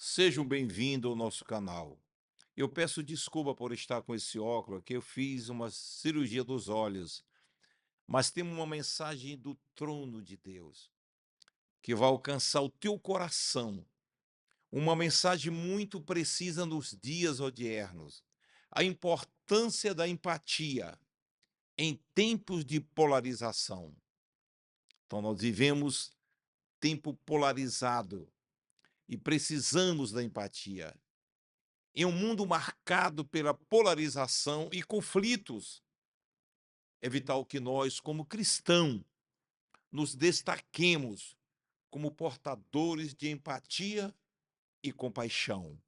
Sejam bem-vindos ao nosso canal. Eu peço desculpa por estar com esse óculos aqui, eu fiz uma cirurgia dos olhos, mas tem uma mensagem do trono de Deus, que vai alcançar o teu coração, uma mensagem muito precisa nos dias odiernos. A importância da empatia em tempos de polarização. Então nós vivemos tempo polarizado e precisamos da empatia. Em um mundo marcado pela polarização e conflitos, é vital que nós, como cristãos, nos destaquemos como portadores de empatia e compaixão.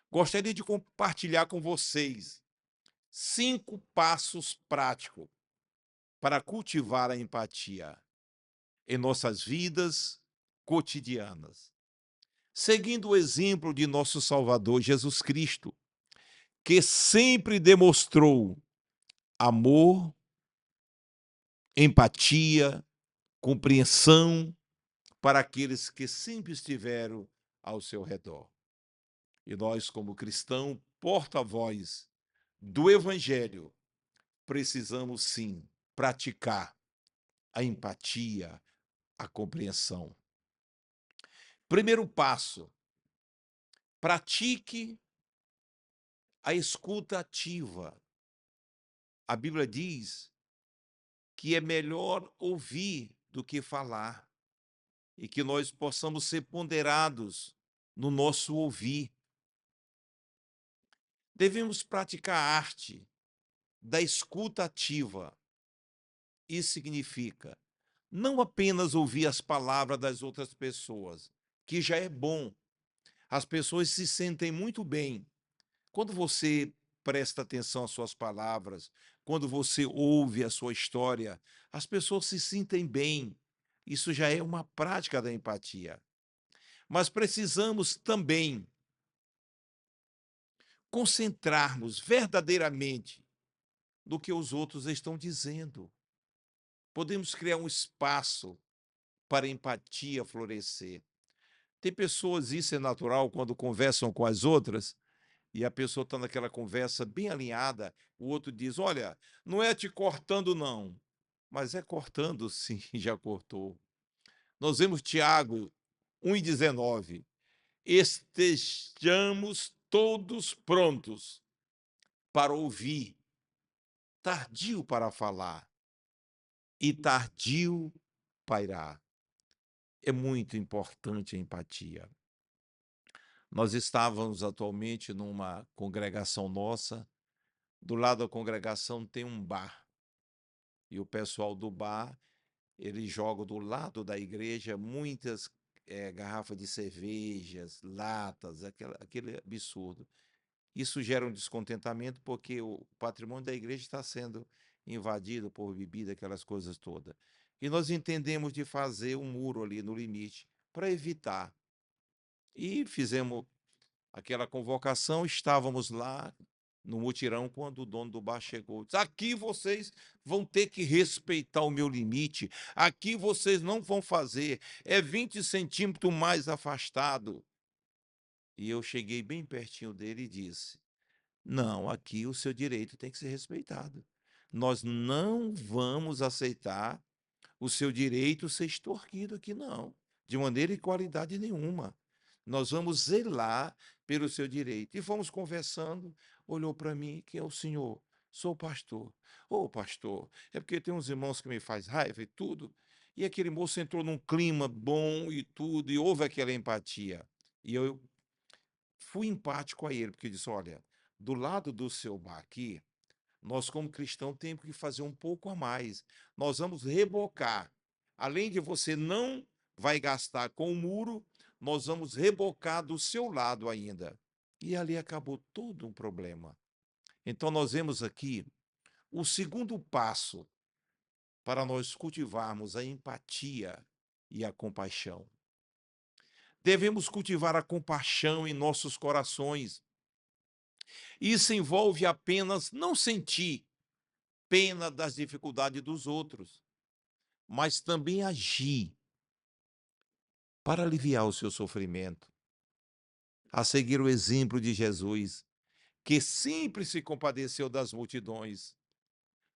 Gostaria de compartilhar com vocês 5 passos práticos para cultivar a empatia em nossas vidas cotidianas. Seguindo o exemplo de nosso Salvador Jesus Cristo, que sempre demonstrou amor, empatia, compreensão para aqueles que sempre estiveram ao seu redor. E nós, como cristão, porta-voz do Evangelho, precisamos sim praticar a empatia, a compreensão. Primeiro passo, pratique a escuta ativa. A Bíblia diz que é melhor ouvir do que falar e que nós possamos ser ponderados no nosso ouvir. Devemos praticar a arte da escuta ativa. Isso significa não apenas ouvir as palavras das outras pessoas, que já é bom. As pessoas se sentem muito bem quando você presta atenção às suas palavras, quando você ouve a sua história, as pessoas se sentem bem. Isso já é uma prática da empatia. Mas precisamos também concentrarmos verdadeiramente no que os outros estão dizendo. Podemos criar um espaço para a empatia florescer. Tem pessoas, isso é natural, quando conversam com as outras, e a pessoa está naquela conversa bem alinhada, o outro diz: Olha, não é te cortando, não, mas é cortando, sim, já cortou. Nós vemos Tiago 1,19: estejamos todos prontos para ouvir, tardio para falar e tardio para irar. É muito importante a empatia. Nós estávamos atualmente numa congregação nossa, do lado da congregação tem um bar, e o pessoal do bar, eles jogam do lado da igreja muitas, garrafas de cervejas, latas, aquele absurdo. Isso gera um descontentamento, porque o patrimônio da igreja está sendo invadido por bebida, aquelas coisas todas. E nós entendemos de fazer um muro ali no limite, para evitar. E fizemos aquela convocação, estávamos lá no mutirão quando o dono do bar chegou. Disse: aqui vocês vão ter que respeitar o meu limite, aqui vocês não vão fazer, é 20 centímetros mais afastado. E eu cheguei bem pertinho dele e disse: não, aqui o seu direito tem que ser respeitado. Nós não vamos aceitar o seu direito ser extorquido aqui, não, de maneira e qualidade nenhuma. Nós vamos zelar pelo seu direito. E fomos conversando, olhou para mim: quem é o senhor? Sou o pastor. Ô, pastor, é porque tem uns irmãos que me faz raiva e tudo. E aquele moço entrou num clima bom e tudo, e houve aquela empatia. E eu fui empático a ele, porque eu disse: olha, do lado do seu bar aqui, nós, como cristão, temos que fazer um pouco a mais. Nós vamos rebocar. Além de você não vai gastar com o muro, nós vamos rebocar do seu lado ainda. E ali acabou todo um problema. Então, nós vemos aqui o segundo passo para nós cultivarmos a empatia e a compaixão. Devemos cultivar a compaixão em nossos corações. Isso envolve apenas não sentir pena das dificuldades dos outros, mas também agir para aliviar o seu sofrimento, a seguir o exemplo de Jesus, que sempre se compadeceu das multidões.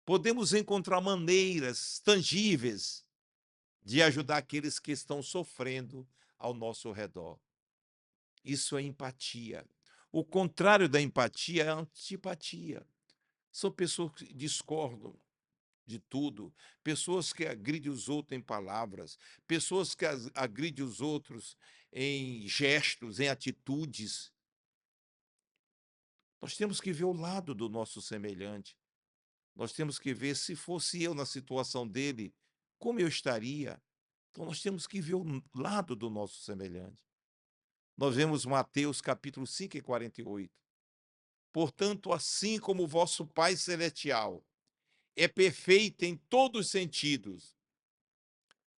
Podemos encontrar maneiras tangíveis de ajudar aqueles que estão sofrendo ao nosso redor. Isso é empatia. O contrário da empatia é a antipatia. São pessoas que discordam de tudo, pessoas que agridem os outros em palavras, pessoas que agridem os outros em gestos, em atitudes. Nós temos que ver o lado do nosso semelhante. Nós temos que ver, se fosse eu na situação dele, como eu estaria. Então nós temos que ver o lado do nosso semelhante. Nós vemos Mateus capítulo 5 e 48. Portanto, assim como o vosso Pai celestial é perfeito em todos os sentidos,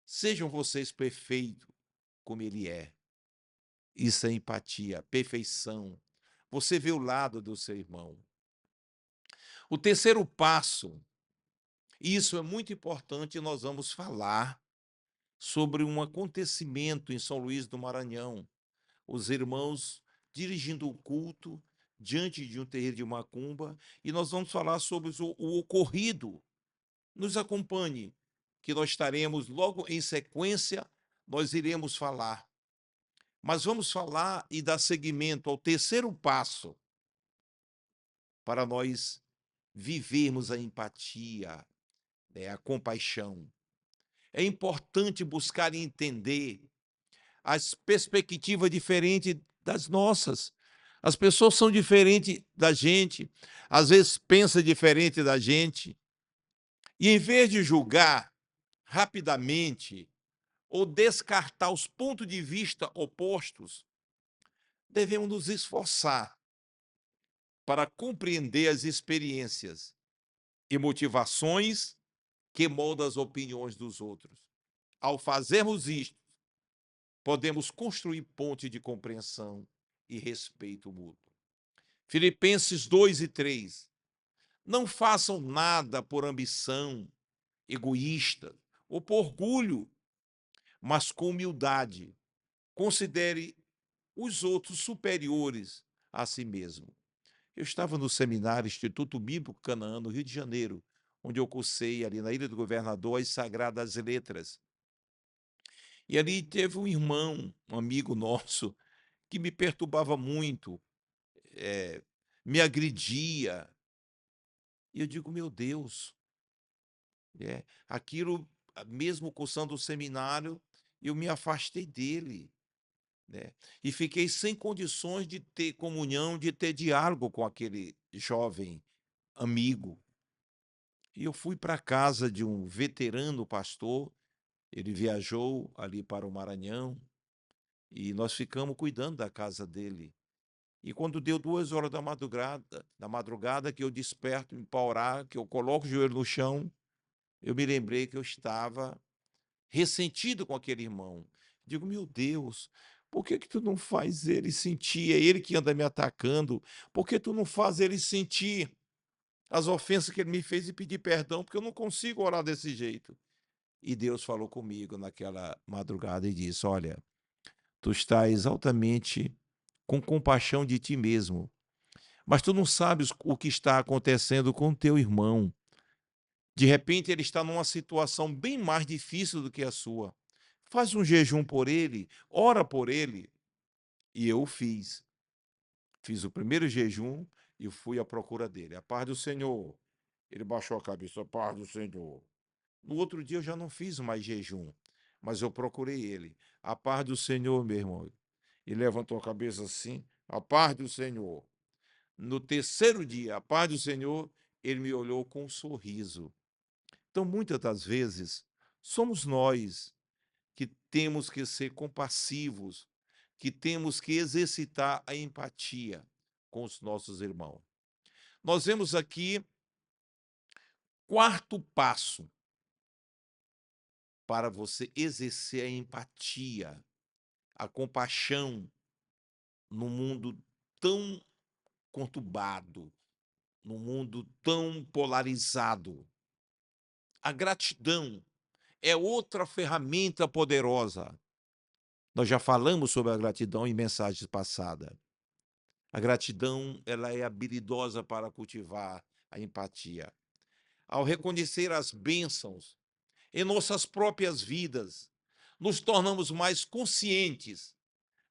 sejam vocês perfeitos como ele é. Isso é empatia, perfeição. Você vê o lado do seu irmão. O terceiro passo, e isso é muito importante, nós vamos falar sobre um acontecimento em São Luís do Maranhão. Os irmãos dirigindo o culto diante de um terreiro de macumba, e nós vamos falar sobre o ocorrido. Nos acompanhe, que nós estaremos logo em sequência, nós iremos falar. Mas vamos falar e dar seguimento ao terceiro passo para nós vivermos a empatia, né, a compaixão. É importante buscar entender as perspectivas diferentes das nossas. As pessoas são diferentes da gente, às vezes pensa diferente da gente. E em vez de julgar rapidamente ou descartar os pontos de vista opostos, devemos nos esforçar para compreender as experiências e motivações que moldam as opiniões dos outros. Ao fazermos isto, podemos construir ponte de compreensão e respeito mútuo. Filipenses 2 e 3. Não façam nada por ambição egoísta ou por orgulho, mas com humildade. Considere os outros superiores a si mesmo. Eu estava no seminário Instituto Bíblico Canaã, no Rio de Janeiro, onde eu cursei ali na Ilha do Governador as Sagradas Letras. E ali teve um irmão, um amigo nosso, que me perturbava muito, me agredia. E eu digo, meu Deus, aquilo, mesmo cursando o seminário, eu me afastei dele, né? E fiquei sem condições de ter comunhão, de ter diálogo com aquele jovem amigo. E eu fui para a casa de um veterano pastor, ele viajou ali para o Maranhão, e nós ficamos cuidando da casa dele. E quando deu 2 horas da madrugada que eu desperto para orar, que eu coloco o joelho no chão, eu me lembrei que eu estava ressentido com aquele irmão. Digo, meu Deus, por que que tu não faz ele sentir? É ele que anda me atacando. Por que tu não faz ele sentir as ofensas que ele me fez e pedir perdão? Porque eu não consigo orar desse jeito. E Deus falou comigo naquela madrugada e disse: olha, tu estás altamente com compaixão de ti mesmo, mas tu não sabes o que está acontecendo com teu irmão. De repente ele está numa situação bem mais difícil do que a sua. Faz um jejum por ele, ora por ele. E eu fiz. Fiz o primeiro jejum e fui à procura dele. A paz do Senhor. Ele baixou a cabeça, a paz do Senhor. No outro dia eu já não fiz mais jejum, mas eu procurei ele. A paz do Senhor, meu irmão. E levantou a cabeça assim, a paz do Senhor. No terceiro dia, a paz do Senhor, ele me olhou com um sorriso. Então, muitas das vezes, somos nós que temos que ser compassivos, que temos que exercitar a empatia com os nossos irmãos. Nós vemos aqui quarto passo para você exercer a empatia, a compaixão num mundo tão conturbado, num mundo tão polarizado. A gratidão é outra ferramenta poderosa Nós já falamos sobre a gratidão em mensagens passadas. A gratidão, ela é habilidosa para cultivar a empatia. Ao reconhecer as bênçãos em nossas próprias vidas, nos tornamos mais conscientes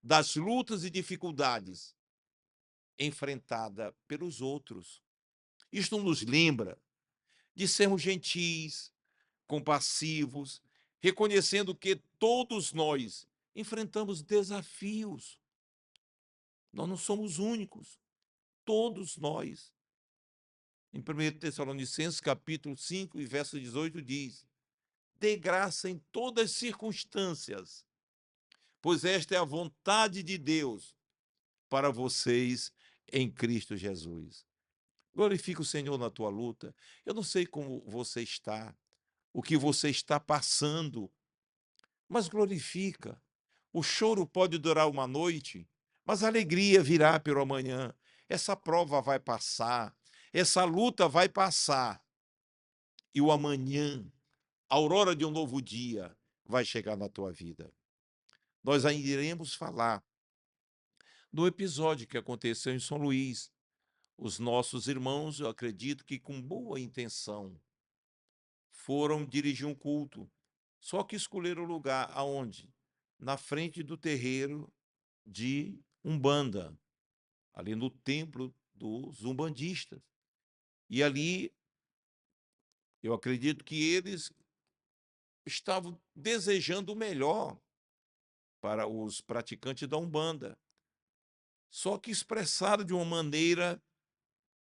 das lutas e dificuldades enfrentadas pelos outros. Isto nos lembra de sermos gentis, compassivos, reconhecendo que todos nós enfrentamos desafios. Nós não somos únicos, todos nós. Em 1 Tessalonicenses, capítulo 5, e verso 18, diz: dê graça em todas as circunstâncias, pois esta é a vontade de Deus para vocês em Cristo Jesus. Glorifica o Senhor na tua luta. Eu não sei como você está, o que você está passando, mas glorifica. O choro pode durar uma noite, mas a alegria virá pelo amanhã. Essa prova vai passar, essa luta vai passar, e o amanhã, a aurora de um novo dia, vai chegar na tua vida. Nós ainda iremos falar do episódio que aconteceu em São Luís. Os nossos irmãos, eu acredito que com boa intenção, foram dirigir um culto, só que escolheram o lugar aonde? Na frente do terreiro de Umbanda, ali no templo dos umbandistas. E ali, eu acredito que eles estavam desejando o melhor para os praticantes da Umbanda, só que expressaram de uma maneira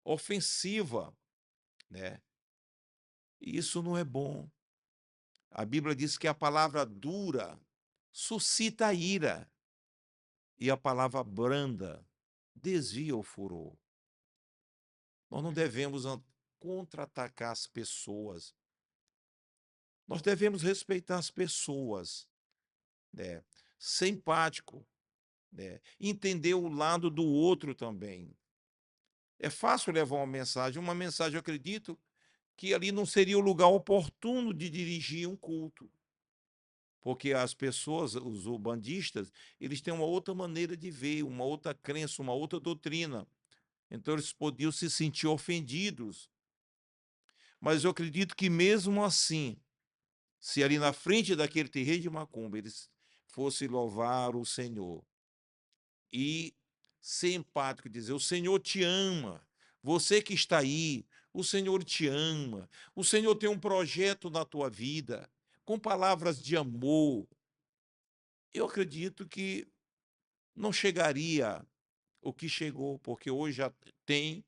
ofensiva, né? E isso não é bom. A Bíblia diz que a palavra dura suscita ira e a palavra branda desvia o furor. Nós não devemos contra-atacar as pessoas. Nós devemos respeitar as pessoas, né? Ser empático, né? Entender o lado do outro também. É fácil levar uma mensagem, eu acredito que ali não seria o lugar oportuno de dirigir um culto, porque as pessoas, os ubandistas, eles têm uma outra maneira de ver, uma outra crença, uma outra doutrina. Então eles podiam se sentir ofendidos. Mas eu acredito que mesmo assim, se ali na frente daquele terreiro de macumba eles fossem louvar o Senhor e ser empático, dizer: o Senhor te ama, você que está aí, o Senhor te ama, o Senhor tem um projeto na tua vida, com palavras de amor, eu acredito que não chegaria o que chegou, porque hoje já tem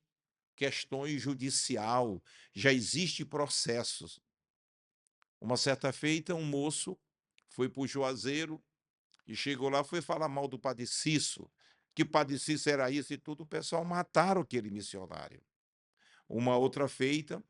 questões judicial, já existe processos. Uma certa feita, um moço foi para o Juazeiro e chegou lá, foi falar mal do Padre Cício, que Padre Cício era isso e tudo, o pessoal mataram aquele missionário. Uma outra feita,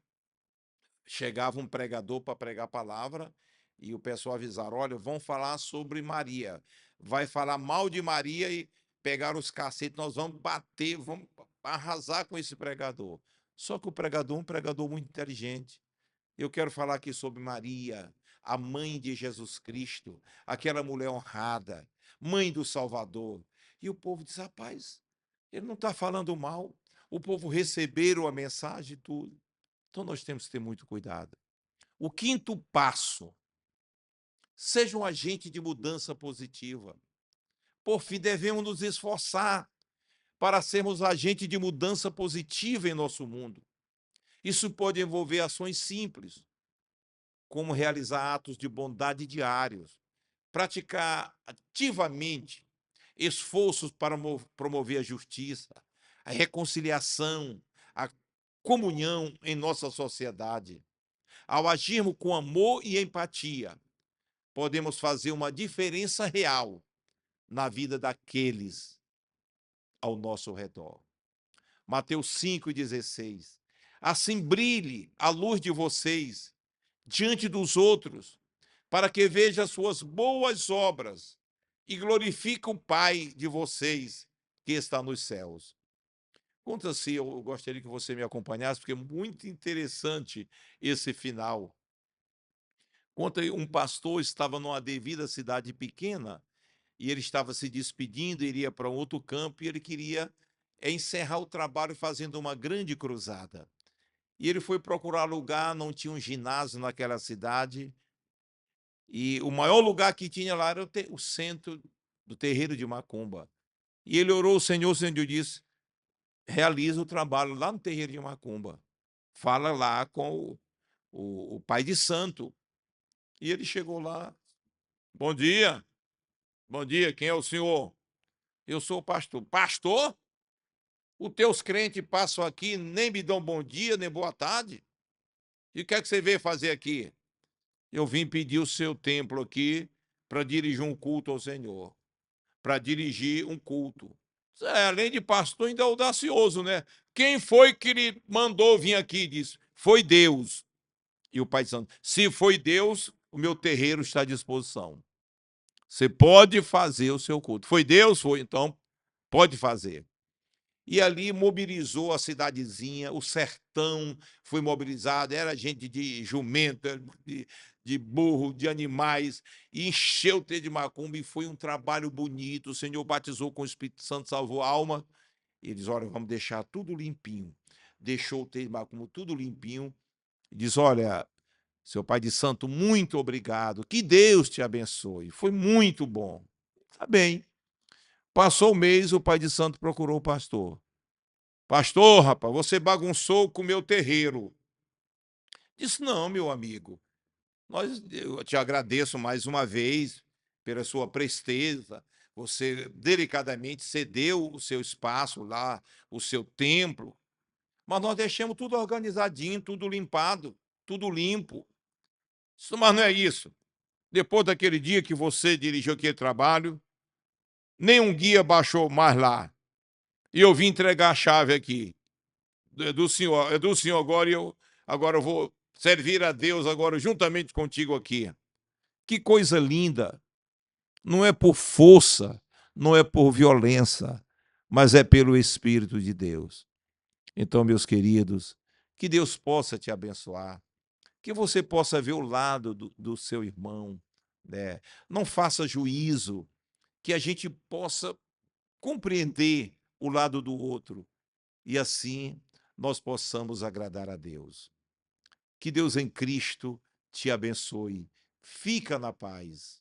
chegava um pregador para pregar a palavra e o pessoal avisaram: olha, vão falar sobre Maria, vai falar mal de Maria e pegar os cacetes, nós vamos bater, vamos arrasar com esse pregador. Só que o pregador é um pregador muito inteligente. Eu quero falar aqui sobre Maria, a mãe de Jesus Cristo, aquela mulher honrada, mãe do Salvador. E o povo diz: rapaz, ele não está falando mal. O povo receberam a mensagem e tudo. Então nós temos que ter muito cuidado. O quinto passo: seja um agente de mudança positiva. Por fim, devemos nos esforçar para sermos agente de mudança positiva em nosso mundo. Isso pode envolver ações simples, como realizar atos de bondade diários, praticar ativamente esforços para promover a justiça, a reconciliação, a comunhão em nossa sociedade. Ao agirmos com amor e empatia, podemos fazer uma diferença real na vida daqueles ao nosso redor. Mateus 5,16. Assim brilhe a luz de vocês diante dos outros, para que veja as suas boas obras e glorifique o Pai de vocês que está nos céus. Conta-se, eu gostaria que você me acompanhasse, porque é muito interessante esse final. Conta aí, um pastor estava numa devida cidade pequena e ele estava se despedindo, iria para um outro campo, e ele queria encerrar o trabalho fazendo uma grande cruzada. E ele foi procurar lugar, não tinha um ginásio naquela cidade, e o maior lugar que tinha lá era o centro do terreiro de Macumba. E ele orou ao Senhor disse: realiza o trabalho lá no terreiro de Macumba. Fala lá com o pai de santo. E ele chegou lá: bom dia, quem é o senhor? Eu sou o pastor. Pastor? Os teus crentes passam aqui, nem me dão bom dia, nem boa tarde. E o que é que você veio fazer aqui? Eu vim pedir o seu templo aqui para dirigir um culto ao Senhor. Para dirigir um culto. Além de pastor, ainda é audacioso, né? Quem foi que lhe mandou vir aqui? Disse: foi Deus. E o pai de santo: se foi Deus, o meu terreiro está à disposição. Você pode fazer o seu culto. Foi Deus? Foi, então pode fazer. E ali mobilizou a cidadezinha, o sertão foi mobilizado, era gente de jumenta, de burro, de animais, e encheu o terreiro de Macumba, e foi um trabalho bonito. O Senhor batizou com o Espírito Santo, salvou a alma. E eles: olha, vamos deixar tudo limpinho. Deixou o terreiro de Macumba tudo limpinho, e diz: olha, seu pai de santo, muito obrigado, que Deus te abençoe, foi muito bom. Tá bem. Passou o mês, o pai de santo procurou o pastor. Pastor, rapaz, você bagunçou com o meu terreiro. Disse: não, meu amigo, eu te agradeço mais uma vez pela sua presteza. Você delicadamente cedeu o seu espaço lá, o seu templo, mas nós deixamos tudo organizadinho, tudo limpado, tudo limpo. Mas não é isso. Depois daquele dia que você dirigiu aquele trabalho, nenhum guia baixou mais lá. E eu vim entregar a chave aqui. É do senhor agora, e agora eu vou servir a Deus agora juntamente contigo aqui. Que coisa linda! Não é por força, não é por violência, mas é pelo Espírito de Deus. Então, meus queridos, que Deus possa te abençoar, que você possa ver o lado do seu irmão, né? Não faça juízo, que a gente possa compreender o lado do outro, e assim nós possamos agradar a Deus. Que Deus em Cristo te abençoe. Fica na paz.